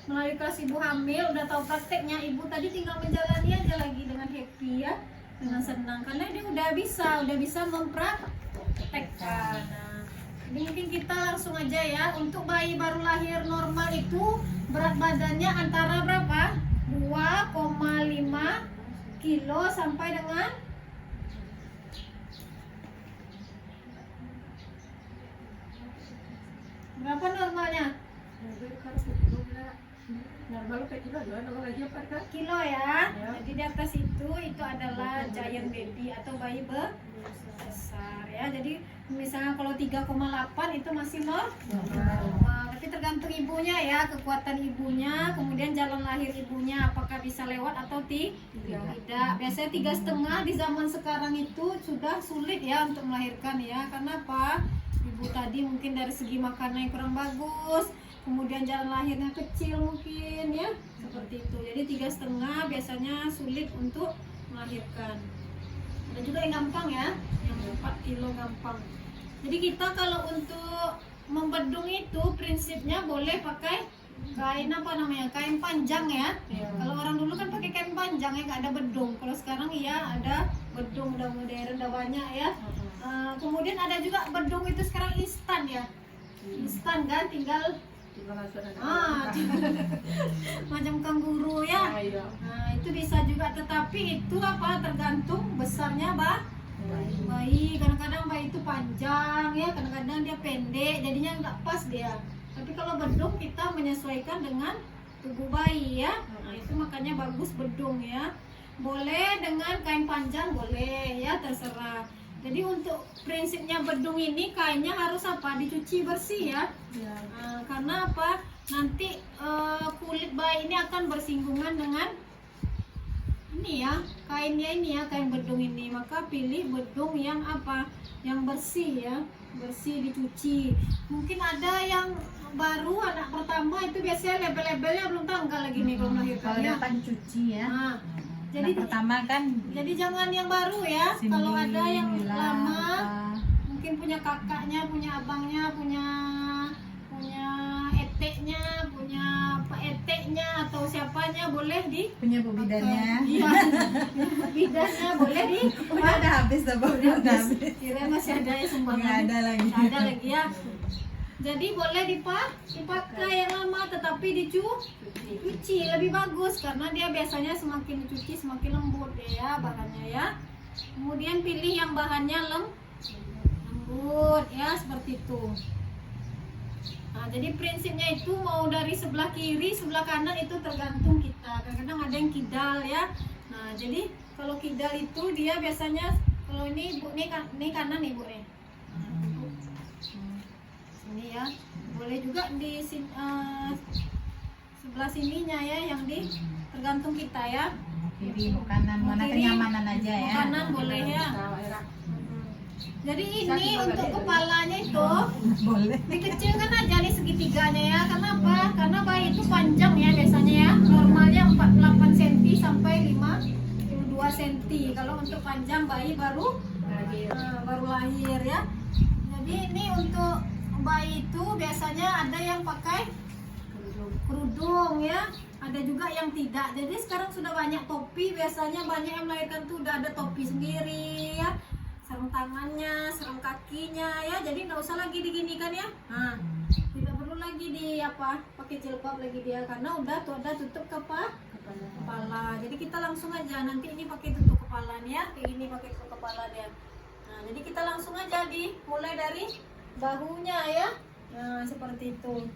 melalui kelas ibu hamil, udah tahu prakteknya, ibu tadi tinggal menjalani aja lagi dengan happy ya, dengan senang karena dia udah bisa mempraktekkan. Nah, jadi mungkin kita langsung aja ya. Untuk bayi baru lahir normal itu berat badannya antara berapa? 2,5 kilo sampai dengan berapa normalnya? Kilo ya. Jadi di atas itu adalah giant baby atau bayi besar ya. Jadi misalnya kalau 3,8 itu masih normal. Tapi tergantung ibunya ya, kekuatan ibunya, kemudian jalan lahir ibunya apakah bisa lewat atau tidak. Biasanya 3,5 di zaman sekarang itu sudah sulit ya untuk melahirkan ya. Karena apa? Ibu tadi mungkin dari segi makanan yang kurang bagus, kemudian jalan lahirnya kecil mungkin ya, seperti itu. Jadi 3,5 biasanya sulit untuk melahirkan. Ada juga yang gampang ya, yang 4 kilo gampang. Jadi kita kalau untuk membedung itu prinsipnya boleh pakai kain kain panjang ya. Kalau orang dulu kan pakai kain panjang ya, nggak ada bedung. Kalau sekarang iya ada bedung, udah modern, udah banyak ya. Kemudian ada juga bedung itu sekarang instan ya, instan kan, tinggal macam kanguru ya. Nah itu bisa juga, tetapi itu tergantung besarnya bayi. Kadang-kadang bayi itu panjang ya, kadang-kadang dia pendek, jadinya nggak pas dia. Tapi kalau bedung kita menyesuaikan dengan tubuh bayi ya. Nah itu makanya bagus bedung ya. Boleh dengan kain panjang, boleh ya, terserah. Jadi untuk prinsipnya bedung ini kainnya harus dicuci bersih ya. Karena apa? Nanti kulit bayi ini akan bersinggungan dengan ini ya, kainnya ini ya, kain bedung ini. Maka pilih bedung yang yang bersih ya, bersih, dicuci. Mungkin ada yang baru anak pertama itu biasanya label-labelnya belum tanggal lagi nih kalau melahirkan. Kalau dapat dicuci ya. Jadi pertama kan, jadi jangan yang baru ya. Kalau ada yang lama, mungkin punya kakaknya, punya abangnya, punya eteknya, punya eteknya atau siapanya, boleh punya bidannya. Iya, bidannya boleh udah habis tuh, udah habis. Kira masih ada ya sumbangan. Nggak ada lagi. Nggak ada lagi ya. Jadi boleh dipakai yang lama, tetapi dicuci lebih bagus karena dia biasanya semakin dicuci semakin lembut ya bahannya ya. Kemudian pilih yang bahannya lembut ya, seperti itu. Nah, jadi prinsipnya itu mau dari sebelah kiri, sebelah kanan itu tergantung kita. Kadang-kadang ada yang kidal ya. Nah, jadi kalau kidal itu dia biasanya, kalau ini Bu, ini kanan nih Bu nih. Ini ya, boleh juga di sebelah sininya ya, yang tergantung kita ya. Kiri, kanan, mana kenyamanan aja ya. Kanan boleh ya. Jadi ini untuk kepalanya itu boleh dikecilkan aja nih segitiganya ya. Kenapa? Karena bayi itu panjang ya biasanya ya. Normalnya 48 cm sampai 52 cm. Kalau untuk panjang bayi baru lahir ya. Jadi ini untuk bayi itu biasanya ada yang pakai kerudung ya, ada juga yang tidak. Jadi sekarang sudah banyak topi, biasanya banyak yang melahirkan tuh udah ada topi sendiri ya, sarung tangannya, sarung kakinya ya. Jadi nggak usah lagi diginikan ya. Nah, tidak perlu lagi pakai jilbab lagi dia, karena udah tutup kepala. Jadi kita langsung aja nanti ini pakai tutup kepala nih ya, kayak gini pakai tutup kepala dia. Nah, jadi kita langsung aja mulai dari bahunya ya. Nah, seperti itu.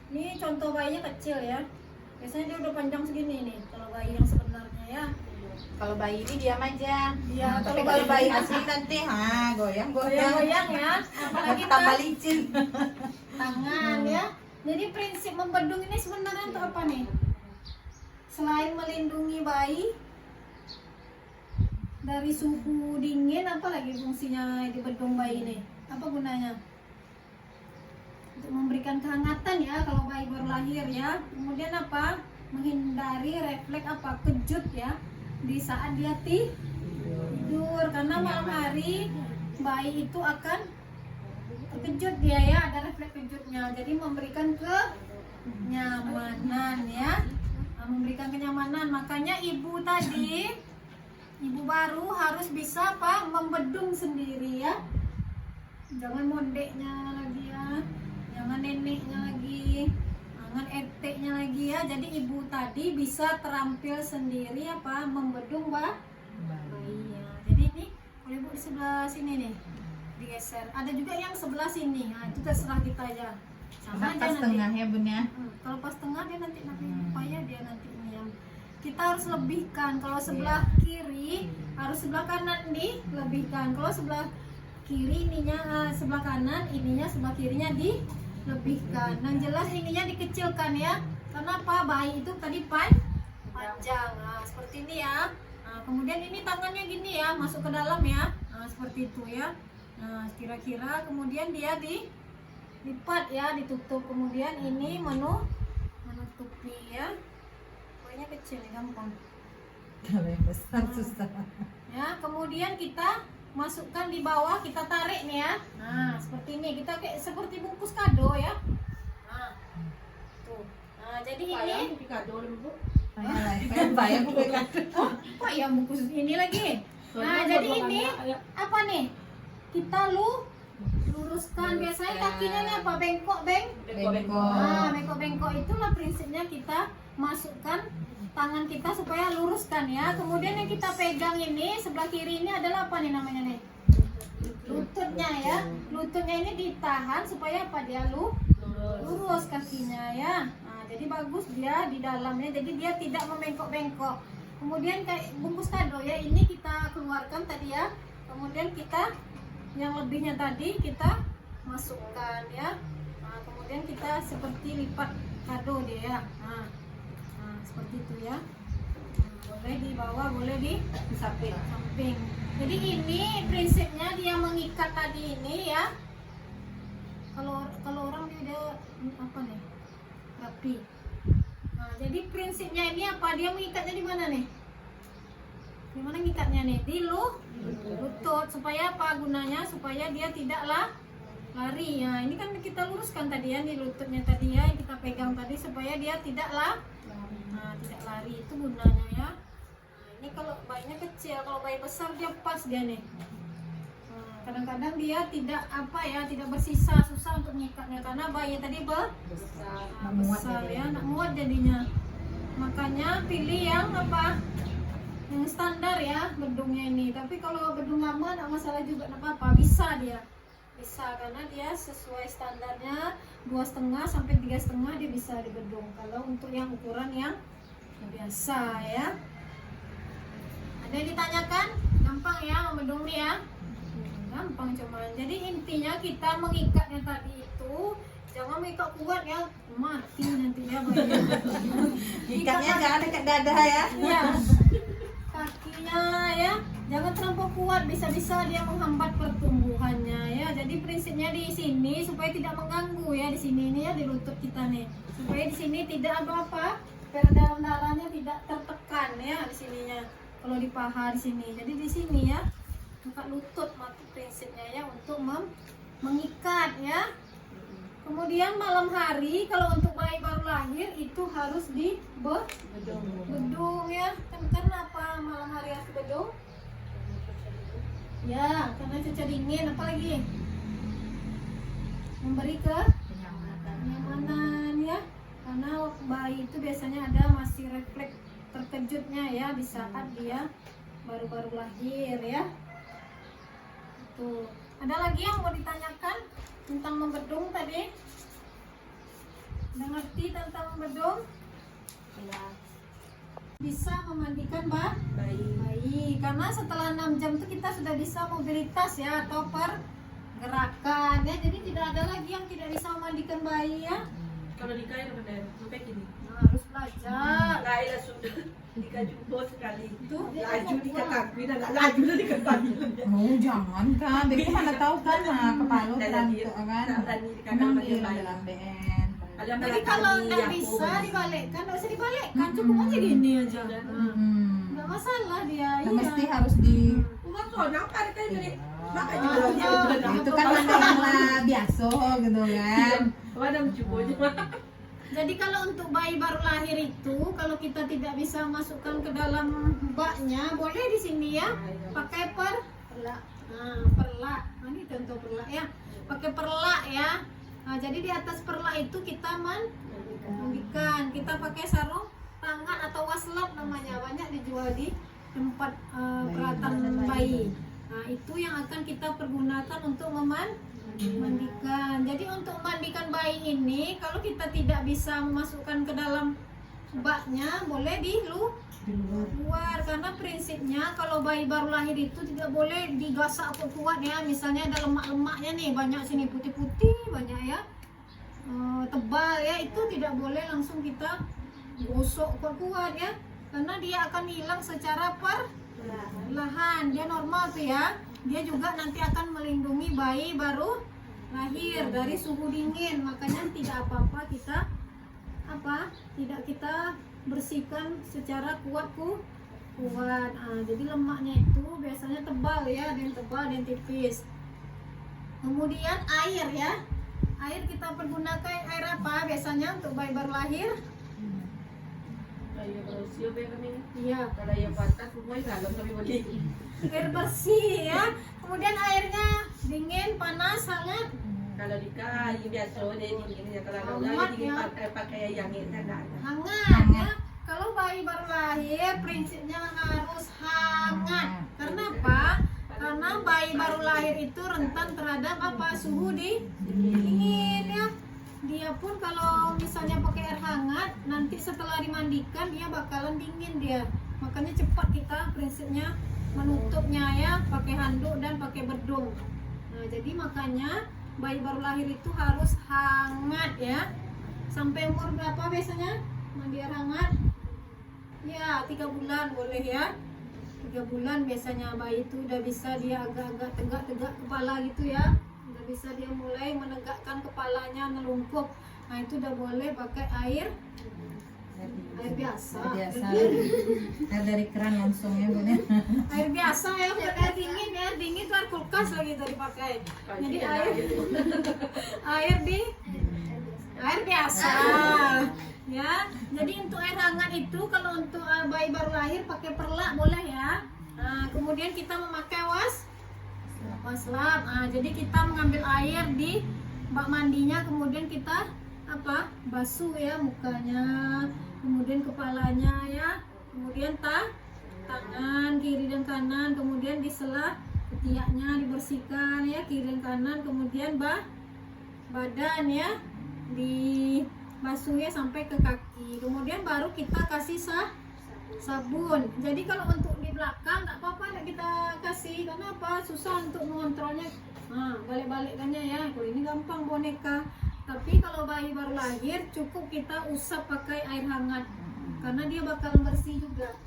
Ini contoh bayinya kecil ya. Biasanya dia udah panjang segini nih kalau bayi yang sebenarnya ya. Kalau bayi ini diam aja. Iya, tapi kalau bayi asli nanti goyang ya. Apalagi tambah licin tangan ya. Jadi prinsip membedung ini sebenarnya untuk apa nih? Selain melindungi bayi dari suhu dingin, apa lagi fungsinya di bedung bayi ini? Apa gunanya? Untuk memberikan kehangatan ya kalau bayi baru lahir ya. Kemudian menghindari refleks kejut ya di saat dia tidur, karena malam hari bayi itu akan terkejut dia ya, ada refleks kejutnya. Jadi memberikan kenyamanan kenyamanan ya. Memberikan kenyamanan. Makanya ibu tadi, ibu baru harus bisa apa? Membedung sendiri ya. Jangan mondeknya lagi ya. Jangan neneknya lagi. Jangan eteknya lagi ya. Jadi ibu tadi bisa terampil sendiri apa? Membedung bayinya. Jadi ini kalau ibu di sebelah sini nih digeser. Ada juga yang sebelah sini. Nah, itu terserah kita aja. Sama aja pas nanti. tengah ya bun ya. Kalau pas tengah dia nanti supaya dia nanti ini yang kita harus lebihkan. Kalau sebelah kiri harus sebelah kanan dilebihkan. Kalau sebelah kiri ininya sebelah kanan, ininya sebelah kirinya dilebihkan. Dan jelas ininya dikecilkan ya. Karena apa? Bayi itu tadi panjang. Nah, seperti ini ya. Nah, kemudian ini tangannya gini ya, masuk ke dalam ya. Nah, seperti itu ya. Nah, kira-kira kemudian dia dilipat ya, ditutup. Kemudian ini menutupi ya. Pokoknya kecil gampang. Kalau yang besar susah. Ya, kemudian kita masukkan di bawah, kita tarik nih ya. Nah, seperti ini. Kita kayak seperti bungkus kado ya. Nah. Tuh. Nah, jadi ini Bayang gue kan. kok ya bungkus ini lagi. Nah, jadi ini apa nih? Kita luruskan. Biasanya kakinya nih apa? Bengkok. Nah, bengkok-bengkok itulah prinsipnya kita masukkan tangan kita supaya luruskan ya. Kemudian yang kita pegang ini sebelah kiri ini adalah apa nih namanya nih? Lututnya ya. Lututnya ini ditahan supaya apa? Dia lurus kakinya ya. Nah, jadi bagus dia di dalamnya. Jadi dia tidak membengkok-bengkok. Kemudian kayak bungkus kado ya. Ini kita keluarkan tadi ya. Kemudian kita yang lebihnya tadi kita masukkan ya. Nah, kemudian kita seperti lipat kado dia ya. Nah, seperti itu ya. Boleh di bawah, boleh di samping. Jadi ini prinsipnya dia mengikat tadi ini ya. Kalau orang dia apa nih? Rapi. Nah, jadi prinsipnya ini apa? Dia mengikatnya di mana nih? Di mana ngikatnya nih? Di lutut. Supaya apa gunanya? Supaya dia tidaklah lari. Nah, ini kan kita luruskan tadi ya, di lututnya tadi ya, yang kita pegang tadi supaya dia tidaklah tidak lari. Itu gunanya ya. Nah, ini kalau bayinya kecil, kalau bayi besar dia pas dia nih. Kadang-kadang dia tidak tidak bersisa, susah untuk ngikatnya karena bayi tadi besar ya, nak muat jadinya. Makanya pilih yang apa? Yang standar ya bedungnya ini. Tapi kalau bedung lama enggak masalah juga, enggak apa-apa, bisa dia. Bisa karena dia sesuai standarnya 2,5 sampai 3,5 dia bisa dibedung. Kalau untuk yang ukuran yang biasa ya. Ada yang ditanyakan? Gampang ya membedung nih ya. Gampang cuman. Jadi intinya kita mengikatnya tadi itu jangan mengikat kuat ya, mati nanti ya bayinya. Ikatnya jangan dekat dada ya. Iya. Kakinya ya, jangan terlalu kuat, bisa-bisa dia menghambat pertumbuhannya ya. Jadi prinsipnya di sini supaya tidak mengganggu ya, di sini ini ya, di lutut kita nih. Supaya di sini tidak apa-apa, peredaran darahnya tidak tertekan ya di sininya. Kalau di paha di sini. Jadi di sini ya, dekat lutut mati prinsipnya ya untuk mengikat ya. Kemudian malam hari kalau untuk bayi baru lahir itu harus bedung ya. Karena apa malam hari harus bedung? Ya, karena cuaca dingin, apalagi memberi kenyamanan ya. Karena bayi itu biasanya ada masih refleks terkejutnya ya di saat dia baru-baru lahir ya. Tuh. Ada lagi yang mau ditanyakan tentang membedung tadi? Udah ngerti tentang membedung? Ya. Bisa memandikan bayi. Karena setelah 6 jam itu kita sudah bisa mobilitas ya atau pergerakan ya. Jadi tidak ada lagi yang tidak bisa memandikan bayi ya. Kalau nikah ya benar, sampai gini. Harus belajar. Laila sudah nikah jumbo sekali. Itu Laju nikah kaki, nggak laju dari kembali. Oh jangan kan, Beko mana tahu kan, nah kepala kan gitu kan. Emang dia lambean. Jadi kalau nggak bisa dibalikkan, nggak usah dibalikkan, cukup aja gini aja. Nggak masalah dia. Nah, mesti harus di Rumah soalnya kan kayak dari itu kan ada yang lah biasa gitu kan. Wadah jumbo aja. Jadi kalau untuk bayi baru lahir itu, kalau kita tidak bisa masukkan ke dalam baknya, boleh di sini ya, pakai perlak. Nah, perlak. Nah, ini contoh perlak ya. Pakai perlak ya. Nah, jadi di atas perlak itu kita mandikan. Kita pakai sarung tangan atau waslap namanya, banyak dijual di tempat peralatan bayi. Nah, itu yang akan kita pergunakan untuk mandikan. Jadi untuk mandikan bayi ini, kalau kita tidak bisa memasukkan ke dalam baknya, boleh di luar. Karena prinsipnya kalau bayi baru lahir itu tidak boleh digasak kuat ya. Misalnya ada lemak-lemaknya nih, banyak sini putih-putih, banyak ya, tebal ya, itu tidak boleh langsung kita gosok kuat-kuat ya. Karena dia akan hilang secara perlahan. Dia normal tuh ya. Dia juga nanti akan melindungi bayi baru lahir dari suhu dingin. Makanya tidak apa-apa kita tidak kita bersihkan secara kuat. Jadi lemaknya itu biasanya tebal ya, ada yang tebal, ada yang tipis. Kemudian air ya. Air kita pergunakan air apa biasanya untuk bayi baru lahir? Iya. Air bersih ya. Kemudian airnya dingin, panas, hangat. Kalau Dika biasa dia dingin, kalau udah dingin pakai yang ini Hangat ya. Kalau bayi baru lahir prinsipnya harus hangat. Karena apa? Karena bayi baru lahir itu rentan terhadap suhu dingin ya. Dia pun kalau misalnya pakai air hangat, nanti setelah dimandikan dia bakalan dingin dia. Makanya cepat kita prinsipnya menutupnya ya, pakai handuk dan pakai bedung. Nah, jadi makanya bayi baru lahir itu harus hangat ya. Sampai umur berapa biasanya mandi air hangat? Ya, 3 bulan boleh ya. 3 bulan biasanya bayi itu udah bisa dia agak-agak tegak-tegak kepala gitu ya. Bisa dia mulai menegakkan kepalanya, melungkup. Nah, itu udah boleh pakai air biasa. Air dari keran langsung ya, Bun. Air biasa ya, bukan air dingin ya. Dingin tuh air kulkas lagi tadi pakai. Jadi air biasa. Ya. Jadi untuk air hangat itu kalau untuk bayi baru lahir pakai perlak boleh ya. Nah, kemudian kita memakai waslap. Jadi kita mengambil air di bak mandinya, kemudian kita basuh ya mukanya, kemudian kepalanya ya, kemudian tangan kiri dan kanan, kemudian di sela ketiaknya dibersihkan ya, kiri dan kanan, kemudian badan ya dibasuh ya sampai ke kaki, kemudian baru kita kasih sabun. Jadi kalau untuk di belakang nggak apa-apa kita kasih, karena susah untuk mengontrolnya. Balik-balikannya ya. Kalau ini gampang boneka. Tapi kalau bayi baru lahir cukup kita usap pakai air hangat, karena dia bakalan bersih juga.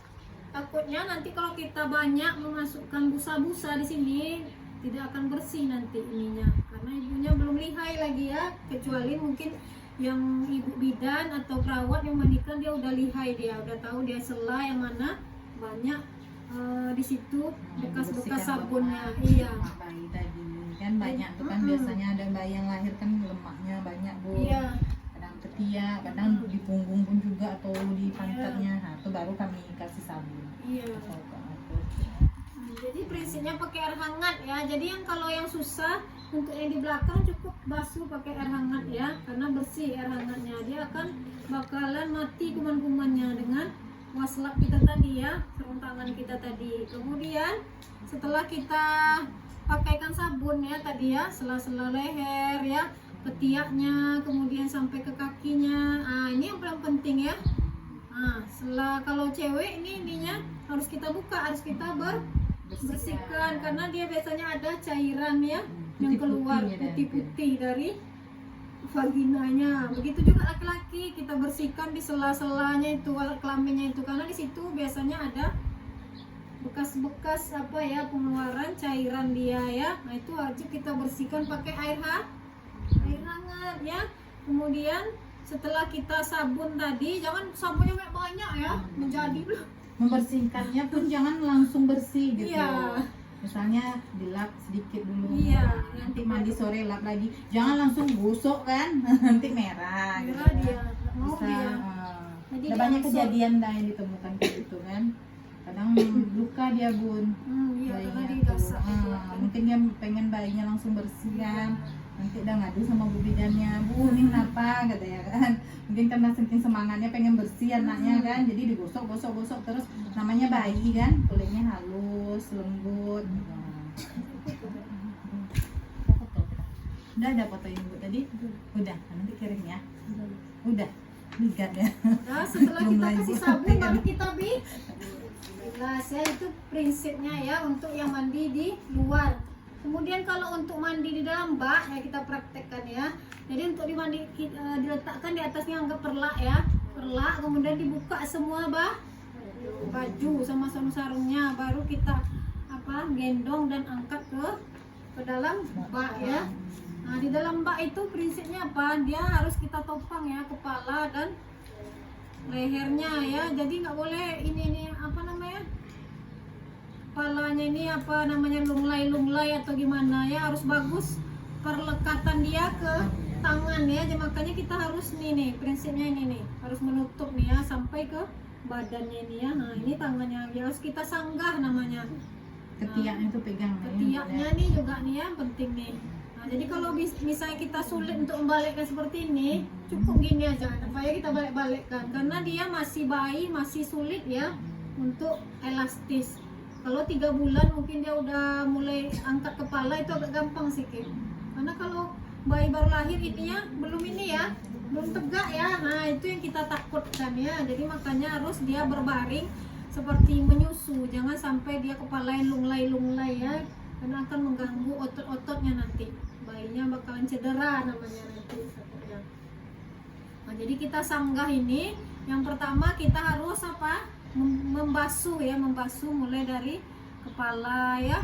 Takutnya nanti kalau kita banyak memasukkan busa-busa di sini tidak akan bersih nanti ininya, karena ibunya belum lihai lagi ya. Kecuali mungkin yang ibu bidan atau perawat yang mandikan, dia udah lihai, dia udah tahu dia sela yang mana banyak di situ bekas-bekas sabunnya. Iya. Bayi tadi kan banyak tuh kan, biasanya ada bayi yang lahir kan lemaknya banyak, Bu. Iya. Kadang ketiak, kadang di punggung pun juga atau di pantatnya. Nah, itu baru kami kasih sabun. Iya. Jadi prinsipnya pakai air hangat ya. Jadi yang kalau yang susah untuk yang di belakang cukup basuh pakai air hangat ya, karena bersih air hangatnya. Dia akan bakalan mati kuman-kumannya dengan waslap kita tadi ya, sarung tangan kita tadi. Kemudian setelah kita pakaikan sabun ya tadi ya, sela-sela leher ya, ketiaknya, kemudian sampai ke kakinya. Ini yang paling penting ya. Setelah kalau cewek ininya harus kita buka, harus kita bersihkan, karena dia biasanya ada cairan ya yang keluar putih-putih dari vaginanya. Begitu juga laki-laki, kita bersihkan di sela-selanya itu, kelaminnya itu, karena di situ biasanya ada bekas-bekas pengeluaran cairan dia ya. Nah, itu wajib kita bersihkan pakai air hangat ya. Kemudian setelah kita sabun tadi, jangan sabunnya banyak ya, menjadi Membersihkannya pun jangan langsung bersih gitu. Iya. Misalnya dilap sedikit dulu. Iya. Nanti mandi sore lap lagi. Jangan langsung gosok kan, nanti merah. Merah gitu. dia. mau bisa dia. Jadi ada dia banyak langsung- kejadian dah yang ditemukan kayak gitu kan. Kadang luka dia Bun. Iya, karena Bayinya di tuh. dasar itu. Mungkin dia pengen bayinya langsung bersih kan. Nanti udah ngadu sama bu bidannya, Bu ini kenapa kata ya kan. Mungkin karena saking semangatnya pengen bersih anaknya kan, jadi digosok terus, namanya bayi kan, kulitnya halus, lembut. Udah ada fotoin Bu tadi? Udah, nanti kirim ya. Udah, lihat ya. Nah, setelah Belum kita lagi kasih gua sabun pegang. baru kita bilas ya, itu prinsipnya ya untuk yang mandi di luar. Kemudian kalau untuk mandi di dalam bak ya kita praktekkan ya. Jadi untuk diletakkan di atasnya anggap perlak ya, perlak, kemudian dibuka semua baju sama sarung-sarungnya, baru kita gendong dan angkat ke dalam bak ya. Nah, di dalam bak itu prinsipnya apa? Dia harus kita topang ya kepala dan lehernya ya. Jadi nggak boleh ini kepalanya ini lunglai atau gimana ya, harus bagus perlekatan dia ke tangan ya. Jadi makanya kita harus nih prinsipnya ini nih, harus menutup nih ya sampai ke badannya ini ya. Nah, ini tangannya harus kita sanggah namanya. Ketiaknya tuh pegang nih. Ketiaknya nih juga nih ya penting nih. Nah, jadi kalau misalnya kita sulit untuk membalikkan seperti ini, cukup gini aja, supaya kita balik-balikkan karena dia masih bayi, masih sulit ya untuk elastis. Kalau 3 bulan mungkin dia udah mulai angkat kepala, itu agak gampang sedikit. Karena kalau bayi baru lahir ininya belum tegak ya. Nah, itu yang kita takutkan ya. Jadi makanya harus dia berbaring seperti menyusu, jangan sampai dia kepala yang lunglai ya, karena akan mengganggu otot-ototnya nanti. Bayinya bakalan cedera namanya nanti. Nah, jadi kita sanggah ini. Yang pertama kita harus membasuh mulai dari kepala ya,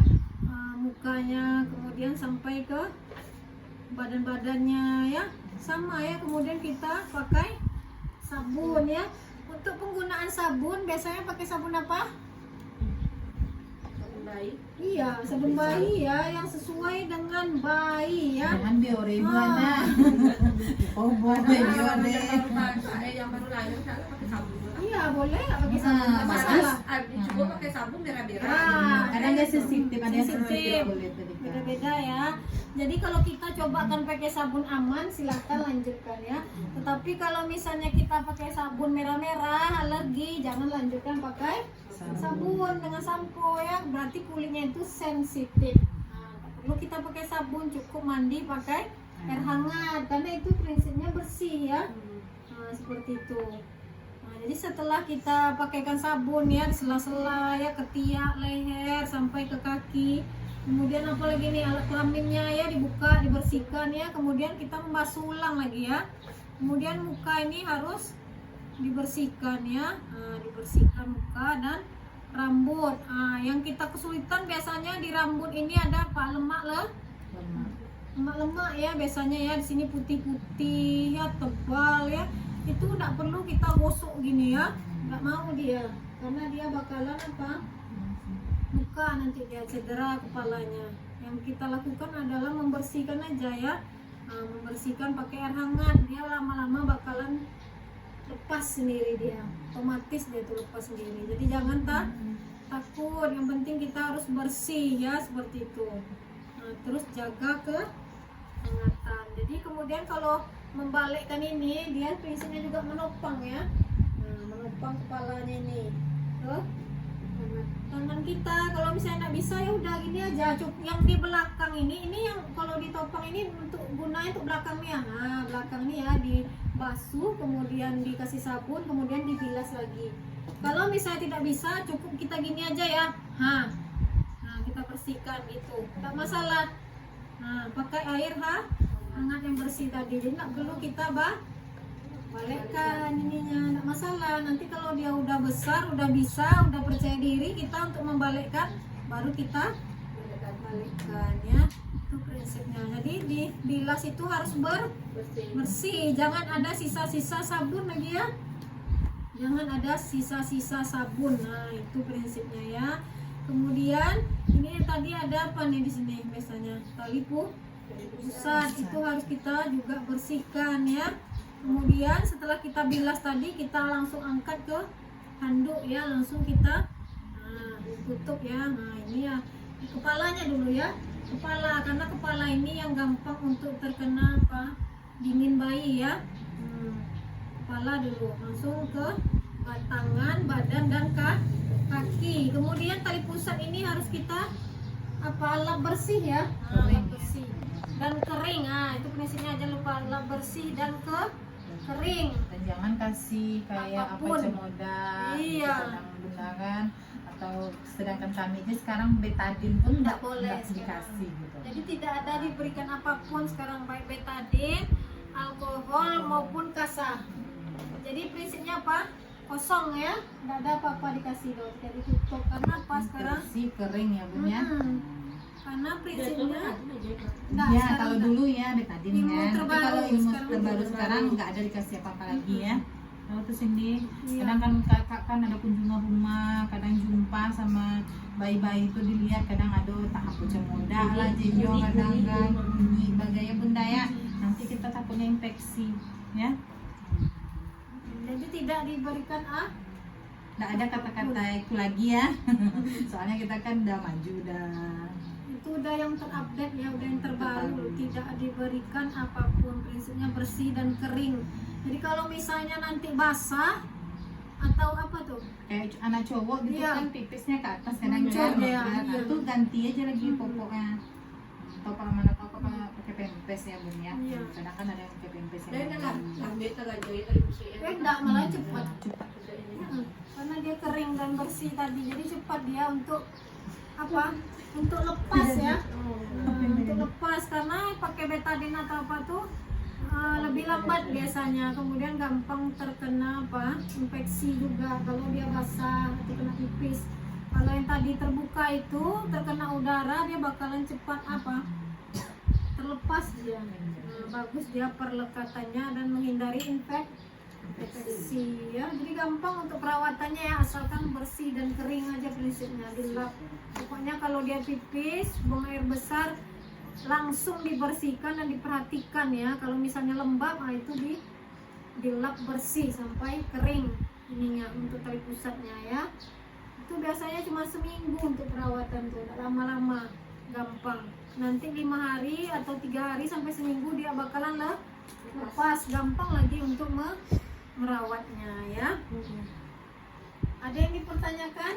mukanya, kemudian sampai ke badan-badannya ya, sama ya. Kemudian kita pakai sabun ya. Untuk penggunaan sabun biasanya pakai sabun apa? Baik. Iya, sabun bayi ya, yang sesuai dengan bayi ya. Jangan biore buana. Oh, buat Yang biore. yang baru lahir kan pakai sabun. Iya, boleh nggak pakai sabun? Nah, Nggak masalah. Cukup pakai sabun merah-merah. Nah, Kadang dia sensitif, ada yang sensitif. sensitif kulit tadi kan. Beda-beda ya. Jadi kalau kita cobakan pakai sabun aman, silahkan lanjutkan ya. Tetapi kalau misalnya kita pakai sabun merah-merah, alergi, jangan lanjutkan pakai sabun dengan sampo ya. Berarti kulitnya itu sensitif. Nah, tak perlu kita pakai sabun, cukup mandi pakai air hangat karena itu prinsipnya bersih ya. Nah, seperti itu. Nah, jadi setelah kita pakaikan sabun ya di sela-sela ya, ketiak, leher sampai ke kaki. Kemudian apalagi nih alat kelaminnya ya dibuka, dibersihkan ya. Kemudian kita membasuh ulang lagi ya. Kemudian muka ini harus dibersihkan ya. Nah, dibersihkan muka dan rambut. Nah, yang kita kesulitan biasanya di rambut ini ada lemak ya biasanya ya, di sini putih-putih ya, tebal ya. Itu tidak perlu kita gosok gini ya. Nggak mau dia karena dia bakalan luka, nanti dia cedera kepalanya. Yang kita lakukan adalah membersihkan aja ya. Nah, membersihkan pakai air hangat, dia lama-lama bakalan lepas sendiri dia, otomatis dia itu lepas sendiri. Jadi jangan takut, yang penting kita harus bersih ya, seperti itu. Nah, terus jaga kehangatan. Jadi kemudian kalau membalikkan ini, dia prinsipnya juga menopang ya. Nah, menopang kepalanya ini ke tangan kita. Kalau misalnya nggak bisa ya udah gini aja. Yang di belakang ini yang kalau ditopang ini untuk gunanya untuk belakangnya. Nah, belakang ini ya dibasuh, kemudian dikasih sabun, kemudian dibilas lagi. Kalau misalnya tidak bisa, cukup kita gini aja ya. Nah, kita bersihkan gitu, nggak masalah. Nah, pakai air hangat yang bersih tadi. Jadi nggak perlu kita balikkan ininya, nggak masalah. Nanti kalau dia udah besar, udah bisa, udah percaya diri kita untuk membalikkan, baru kita balikkan ya. Itu prinsipnya. Jadi dibilas itu harus bersih, jangan ada sisa-sisa sabun lagi ya. Jangan ada sisa-sisa sabun. Nah, itu prinsipnya ya. Kemudian ini tadi ada apa nih di sini biasanya? Tali pusat itu harus kita juga bersihkan ya. Kemudian setelah kita bilas tadi, kita langsung angkat ke handuk ya, langsung kita tutup ya. Nah ini ya kepalanya dulu ya, kepala, karena kepala ini yang gampang untuk terkena dingin bayi ya. Kepala dulu, langsung ke tangan, badan dan kaki. Kemudian tali pusat ini harus kita lap bersih ya, lap bersih dan kering. Itu prinsipnya, aja lupa lap bersih dan kering. Dan jangan kasih kayak Apapun. cemoda Iya. bunda kan, atau sedangkan kami aja sekarang betadin pun Nggak boleh dikasih gitu. Jadi tidak ada diberikan apapun sekarang, baik betadin, alkohol maupun kasah. Jadi prinsipnya apa? Kosong ya, nggak ada apa-apa dikasih loh, jadi tutup. Karena apa sekarang? Bersih kering ya bun ya. Karena prinsipnya Ya kalau dulu ya betadin Ilmu kan, tapi terbaru kalau ilmu sekarang terbaru udah sekarang nggak ada dikasih apa-apa lagi ya. Lalu tuh Cindy, Iya. kadang kan kakak kan ada kunjungan rumah, kadang jumpa sama bayi-bayi itu dilihat, kadang ada tak aku cemoda lah jejo, kadang kan bunyi bagaya bunda ya. Nanti kita takutnya infeksi ya. jadi tidak diberikan Nggak ada kata-kata itu lagi ya. Soalnya kita kan udah maju udah. itu udah yang terupdate ya, udah yang terbaru, tidak diberikan apapun, prinsipnya bersih dan kering. Jadi kalau misalnya nanti basah atau apa tuh, Kayak anak cowok gitu Iya. kan pipisnya ke atas kadang Muncul kan, ya, nah, iya. itu ganti aja lagi popoknya. Atau kalau mana apa pakai pempes ya bun ya. Iya. Kadang kan ada yang pakai pempes Dan yang kan lambe talaga tali pusat. enggak malah cepat. cepat. Karena dia kering dan bersih tadi, jadi cepat dia untuk apa? Untuk lepas ya. Untuk lepas, karena pakai betadin atau apa tuh lebih lambat biasanya, kemudian gampang terkena infeksi juga kalau dia basah atau kena pipis. Kalau yang tadi terbuka itu terkena udara, dia bakalan cepat terlepas dia. Bagus dia perlekatannya dan menghindari infeksi ya. Jadi gampang untuk perawatannya ya, asalkan bersih dan kering aja prinsipnya, dilap. Pokoknya kalau dia pipis, buang air besar, langsung dibersihkan dan diperhatikan ya. Kalau misalnya lembab, itu dilap bersih sampai kering ininya untuk tali pusatnya ya. Itu biasanya cuma seminggu untuk perawatan tuh, nggak lama-lama, gampang. Nanti 5 hari atau 3 hari sampai seminggu dia bakalan lepas, gampang lagi untuk merawatnya ya. Ada yang dipertanyakan?